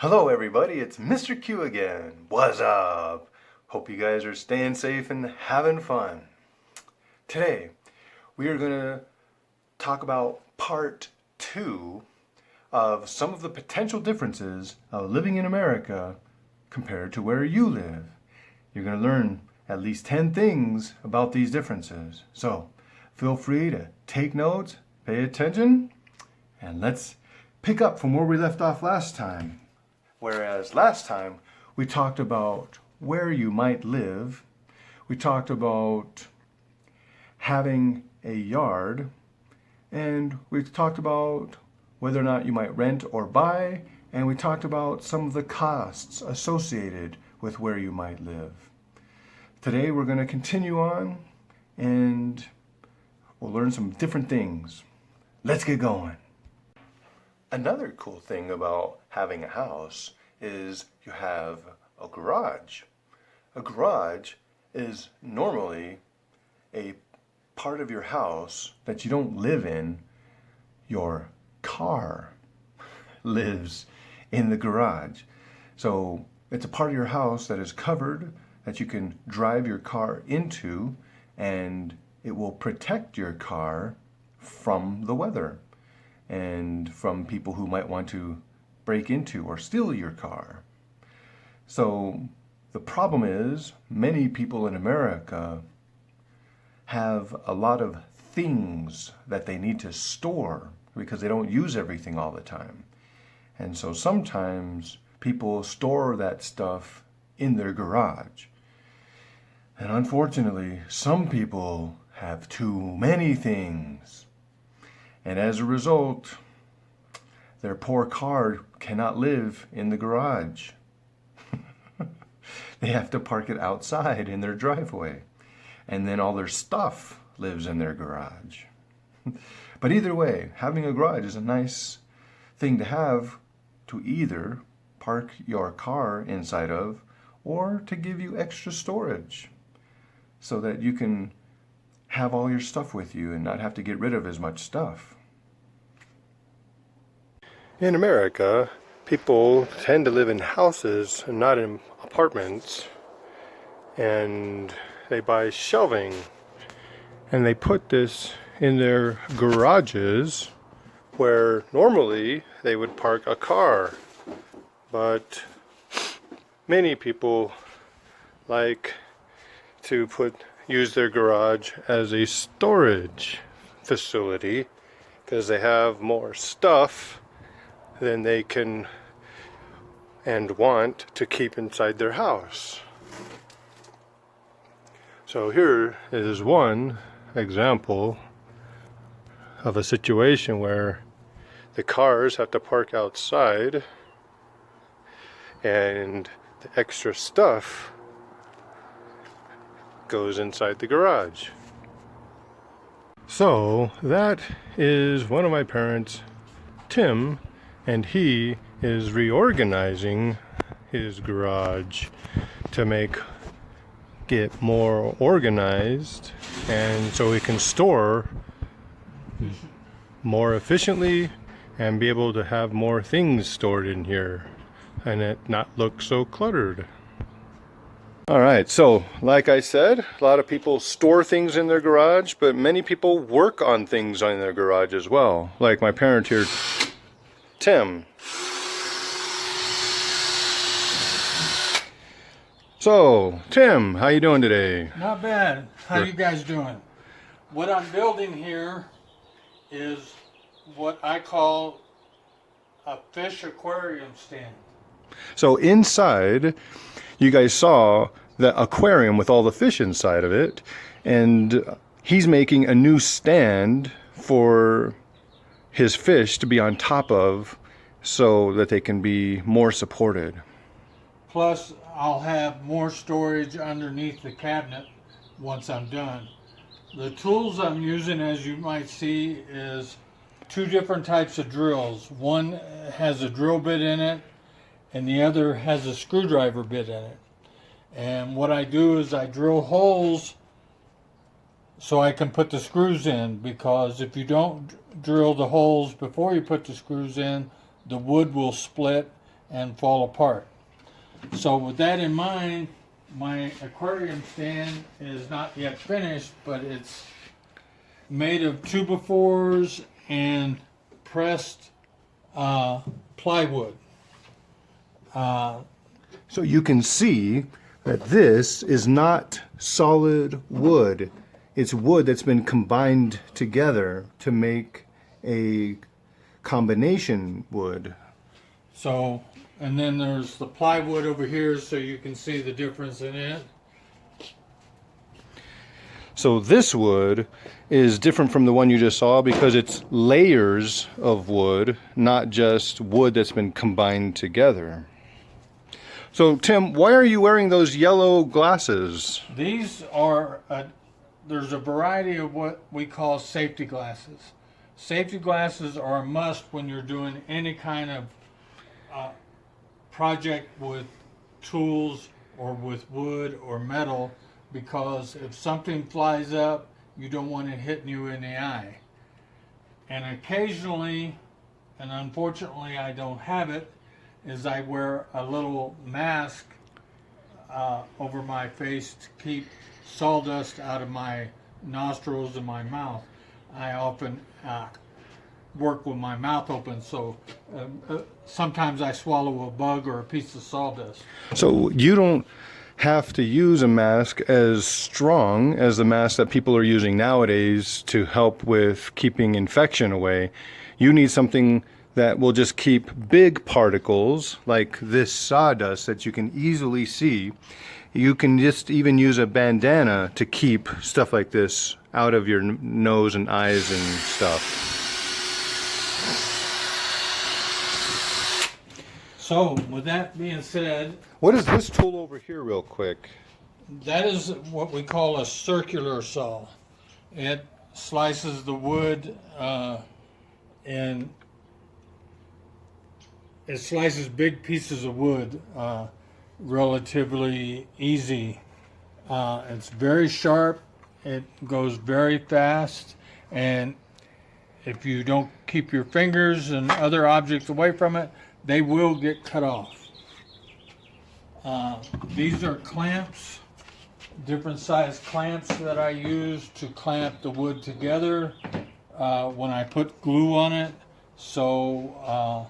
Hello everybody, it's Mr. Q again. What's up? Hope you guys are staying safe and having fun. Today, we are going to talk about part 2 of some of the potential differences of living in America compared to where you live. You're going to learn at least 10 things about these differences. So, feel free to take notes, pay attention, and let's pick up from where we left off last time. Whereas last time we talked about where you might live, we talked about having a yard, and we talked about whether or not you might rent or buy, and we talked about some of the costs associated with where you might live. Today we're going to continue on and we'll learn some different things. Let's get going. Another cool thing about having a house is you have a garage. A garage is normally a part of your house that you don't live in. Your car lives in the garage. So it's a part of your house that is covered, that you can drive your car into, and it will protect your car from the weather and from people who might want to break into or steal your car. So the problem is many people in America have a lot of things that they need to store because they don't use everything all the time. And so sometimes people store that stuff in their garage. And unfortunately, some people have too many things. And as a result, their poor car cannot live in the garage. They have to park it outside in their driveway. And then all their stuff lives in their garage. But either way, having a garage is a nice thing to have, to either park your car inside of or to give you extra storage so that you can have all your stuff with you and not have to get rid of as much stuff. In America, people tend to live in houses and not in apartments, and they buy shelving and they put this in their garages where normally they would park a car. But many people like to use their garage as a storage facility because they have more stuff than they can and want to keep inside their house. So here is one example of a situation where the cars have to park outside and the extra stuff goes inside the garage. So that is one of my parents, Tim, and he is reorganizing his garage to get more organized, and so he can store more efficiently and be able to have more things stored in here and it not look so cluttered. Alright, so like I said, a lot of people store things in their garage, but many people work on things in their garage as well. Like my parent here, Tim. So, Tim, how you doing today? Not bad. How you guys doing? What I'm building here is what I call a fish aquarium stand. So inside, you guys saw the aquarium with all the fish inside of it, and he's making a new stand for his fish to be on top of so that they can be more supported. Plus, I'll have more storage underneath the cabinet once I'm done. The tools I'm using, as you might see, is two different types of drills. One has a drill bit in it, and the other has a screwdriver bit in it. And what I do is I drill holes so I can put the screws in, because if you don't drill the holes before you put the screws in, the wood will split and fall apart. So with that in mind, my aquarium stand is not yet finished, but it's made of 2x4s and pressed plywood. So you can see that this is not solid wood. It's wood that's been combined together to make a combination wood. So, and then there's the plywood over here, so you can see the difference in it. So this wood is different from the one you just saw because it's layers of wood, not just wood that's been combined together. So Tim, why are you wearing those yellow glasses? These are, there's a variety of what we call safety glasses. Safety glasses are a must when you're doing any kind of project with tools or with wood or metal, because if something flies up, you don't want it hitting you in the eye. And occasionally, and unfortunately I don't have it, is I wear a little mask over my face to keep sawdust out of my nostrils and my mouth. I often work with my mouth open, so sometimes I swallow a bug or a piece of sawdust. So you don't have to use a mask as strong as the mask that people are using nowadays to help with keeping infection away. You need something that will just keep big particles like this sawdust that you can easily see. You can just even use a bandana to keep stuff like this out of your nose and eyes and stuff. So, with that being said, What is this tool over here real quick? that is what we call a circular saw. It slices the wood and it slices big pieces of wood relatively easy. It's very sharp, it goes very fast, and if you don't keep your fingers and other objects away from it, they will get cut off. These are clamps, different size clamps that I use to clamp the wood together when I put glue on it, so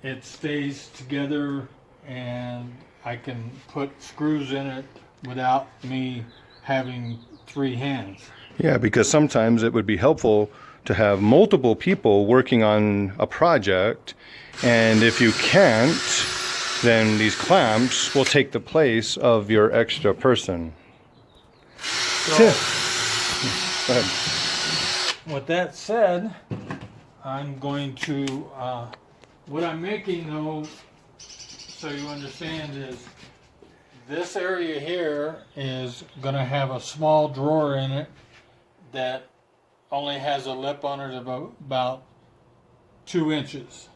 it stays together and I can put screws in it without me having 3 hands. Yeah, because sometimes it would be helpful to have multiple people working on a project, and if you can't, then these clamps will take the place of your extra person. So, Go ahead. with that said, I'm going to, what I'm making though, so you understand, is this area here is going to have a small drawer in it that only has a lip on it of about 2 inches.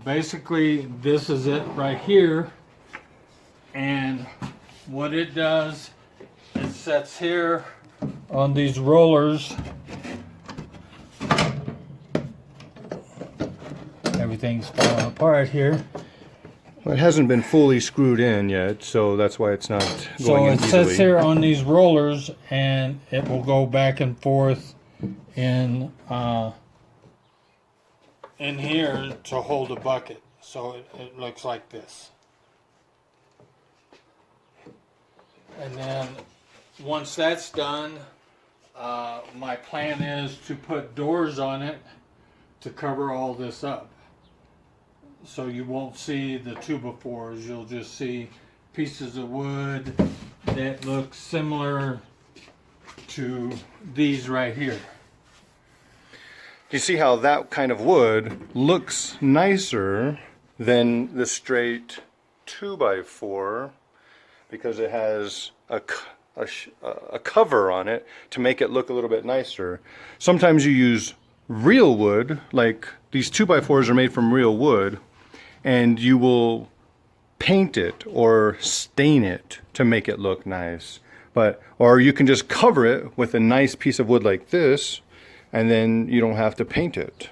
Basically, this is it right here, and what it does, it sets here on these rollers. Everything's falling apart here. Well, it hasn't been fully screwed in yet, so that's why it's not So going in it easily. sits here on these rollers, and it will go back and forth in here to hold a bucket. So it looks like this. And then once that's done, my plan is to put doors on it to cover all this up. So you won't see the 2x4s, you'll just see pieces of wood that look similar to these right here. You see how that kind of wood looks nicer than the straight 2x4 because it has a cover on it to make it look a little bit nicer. Sometimes you use real wood, like these 2x4s are made from real wood, and you will paint it or stain it to make it look nice. Or you can just cover it with a nice piece of wood like this, and then you don't have to paint it.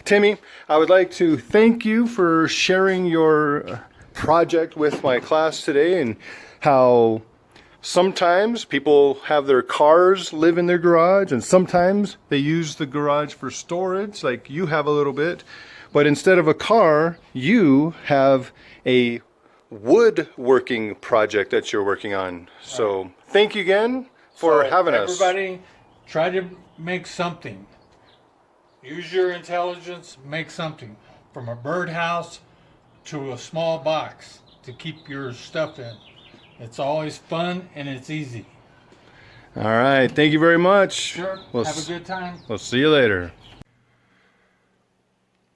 Timmy, I would like to thank you for sharing your project with my class today and how sometimes people have their cars live in their garage and sometimes they use the garage for storage, like you have a little bit. But instead of a car, you have a woodworking project that you're working on. So thank you again for having us. Everybody, try to make something. Use your intelligence, make something. From a birdhouse to a small box to keep your stuff in. It's always fun and it's easy. All right. Thank you very much. Sure. We'll Have a good time. We'll see you later.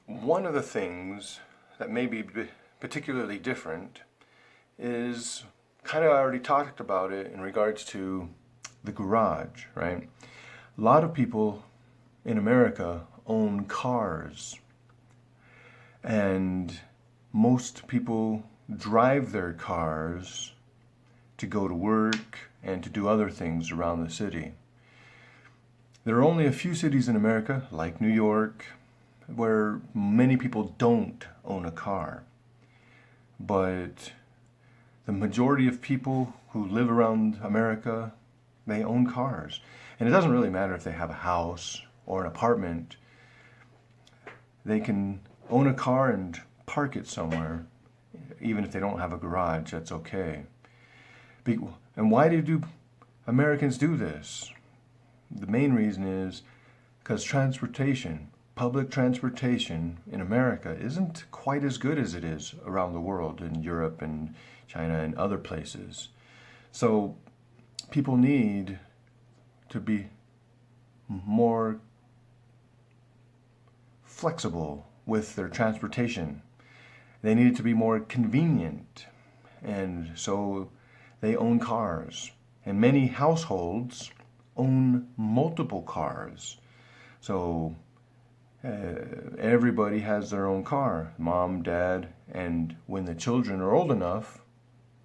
One of the things that may be particularly different is kind of, I already talked about it in regards to the garage, right? A lot of people in America own cars, and most people drive their cars to go to work and to do other things around the city. There are only a few cities in America, like New York, where many people don't own a car. But the majority of people who live around America, they own cars. And it doesn't really matter if they have a house or an apartment. They can own a car and park it somewhere. Even if they don't have a garage, that's okay. And why do Americans do this? The main reason is because public transportation in America isn't quite as good as it is around the world, in Europe and China and other places. So people need to be more flexible with their transportation. They need it to be more convenient, and so they own cars. And many households own multiple cars. So everybody has their own car, mom, dad, and when the children are old enough,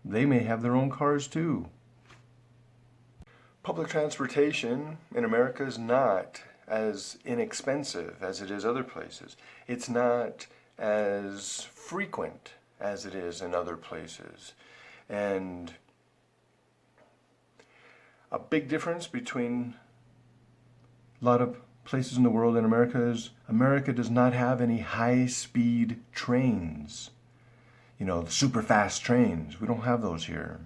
they may have their own cars too. Public transportation in America is not as inexpensive as it is other places. It's not as frequent as it is in other places. And a big difference between a lot of places in the world and America is America does not have any high-speed trains. You know, super fast trains. We don't have those here.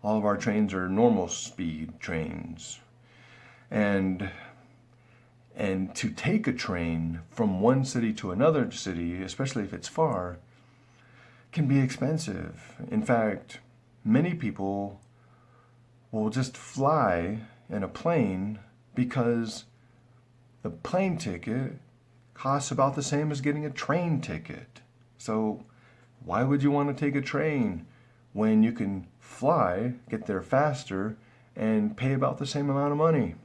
All of our trains are normal speed trains. And to take a train from one city to another city, especially if it's far, can be expensive. In fact, many people will just fly in a plane because the plane ticket costs about the same as getting a train ticket. So why would you want to take a train when you can fly, get there faster, and pay about the same amount of money?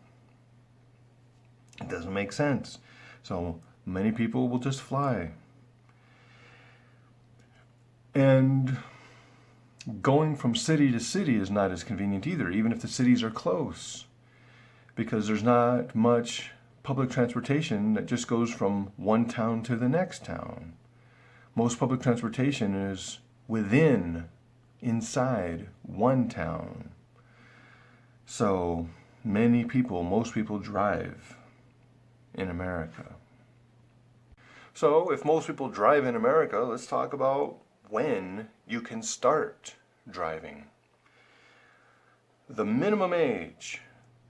It doesn't make sense. So many people will just fly. And going from city to city is not as convenient either, even if the cities are close, because there's not much public transportation that just goes from one town to the next town. Most public transportation is inside one town. So most people drive in America. So if most people drive in America, let's talk about when you can start driving. The minimum age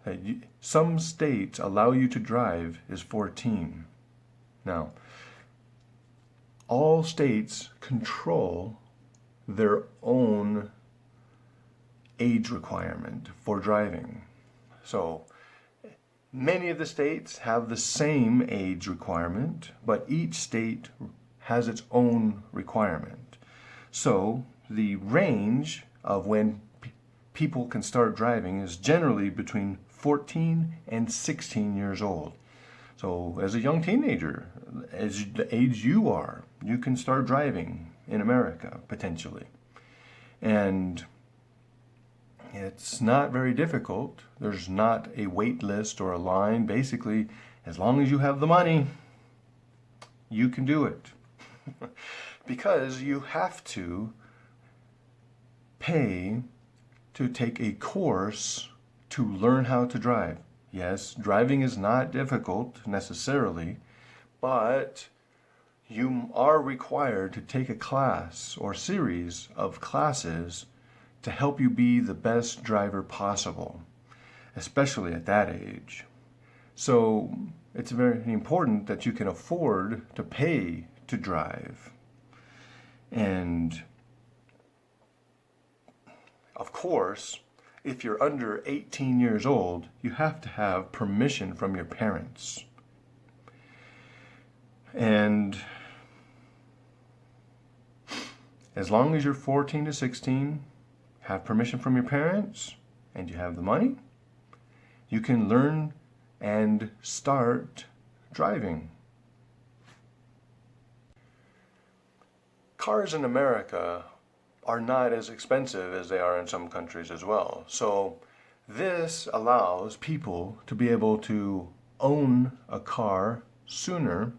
that some states allow you to drive is 14. Now, all states control their own age requirement for driving. So many of the states have the same age requirement, but each state has its own requirement. So the range of when people can start driving is generally between 14 and 16 years old. So as a young teenager, as the age you are, you can start driving in America, potentially. And it's not very difficult. There's not a wait list or a line. Basically, as long as you have the money, you can do it. Because you have to pay to take a course to learn how to drive. Yes, driving is not difficult necessarily, but you are required to take a class or series of classes to help you be the best driver possible, especially at that age. So it's very important that you can afford to pay to drive. And of course, if you're under 18 years old, you have to have permission from your parents. And as long as you're 14 to 16, have permission from your parents, and you have the money, you can learn and start driving. Cars in America are not as expensive as they are in some countries as well. So this allows people to be able to own a car sooner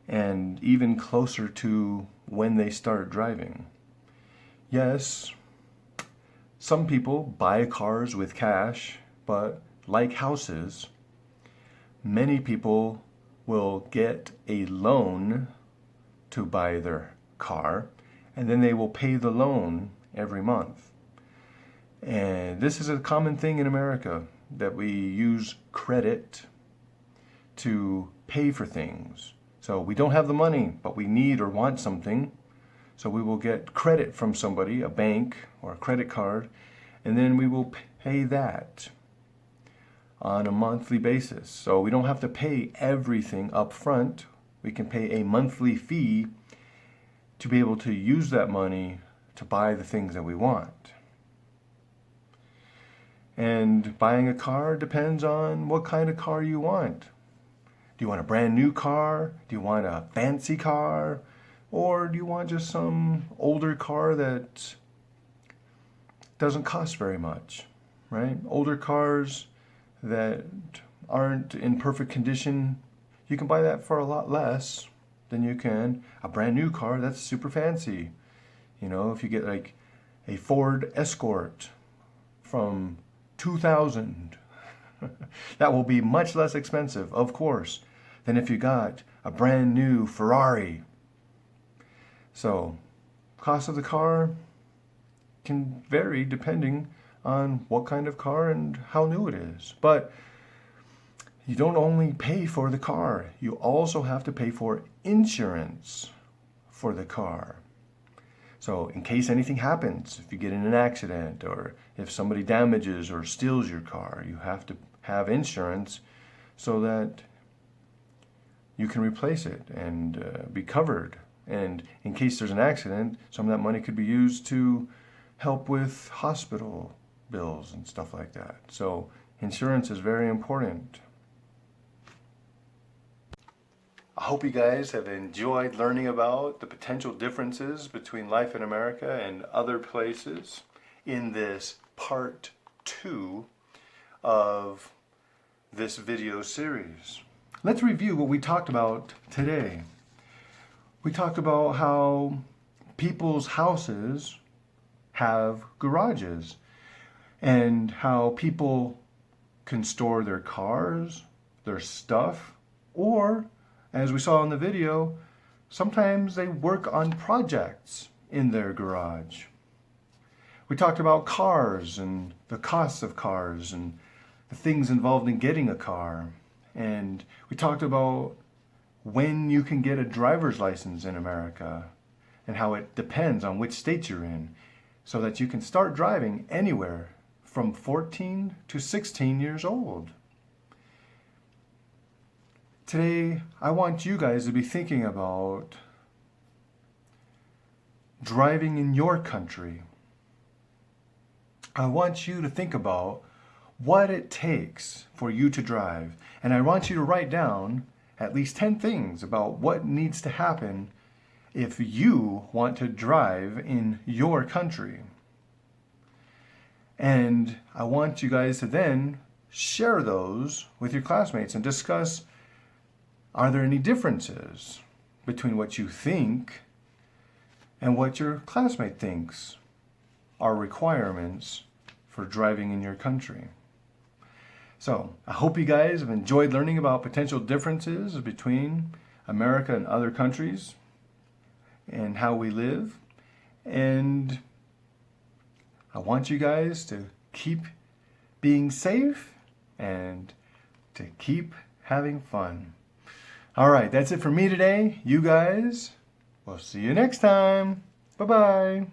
and even closer to when they start driving. Yes, some people buy cars with cash, but like houses, many people will get a loan to buy their car, and then they will pay the loan every month. And this is a common thing in America, that we use credit to pay for things. So we don't have the money, but we need or want something. So we will get credit from somebody, a bank or a credit card, and then we will pay that on a monthly basis. So we don't have to pay everything up front. We can pay a monthly fee to be able to use that money to buy the things that we want. And buying a car depends on what kind of car you want. Do you want a brand new car? Do you want a fancy car? Or do you want just some older car that doesn't cost very much, right? Older cars that aren't in perfect condition, you can buy that for a lot less than you can a brand new car that's super fancy. You know, if you get like a Ford Escort from 2000, that will be much less expensive, of course, than if you got a brand new Ferrari. So, cost of the car can vary depending on what kind of car and how new it is. But you don't only pay for the car, you also have to pay for insurance for the car. So in case anything happens, if you get in an accident or if somebody damages or steals your car, you have to have insurance so that you can replace it and be covered. And in case there's an accident, some of that money could be used to help with hospital bills and stuff like that. So insurance is very important. I hope you guys have enjoyed learning about the potential differences between life in America and other places in this part 2 of this video series. Let's review what we talked about today. We talked about how people's houses have garages and how people can store their cars, their stuff, or as we saw in the video, sometimes they work on projects in their garage. We talked about cars and the costs of cars and the things involved in getting a car. And we talked about when you can get a driver's license in America and how it depends on which state you're in, so that you can start driving anywhere from 14 to 16 years old. Today, I want you guys to be thinking about driving in your country. I want you to think about what it takes for you to drive. And I want you to write down at least 10 things about what needs to happen if you want to drive in your country. And I want you guys to then share those with your classmates and discuss, are there any differences? between what you think and what your classmate thinks are requirements for driving in your country. So I hope you guys have enjoyed learning about potential differences between America and other countries and how we live. And I want you guys to keep being safe and to keep having fun. All right, that's it for me today. You guys, we'll see you next time. Bye-bye.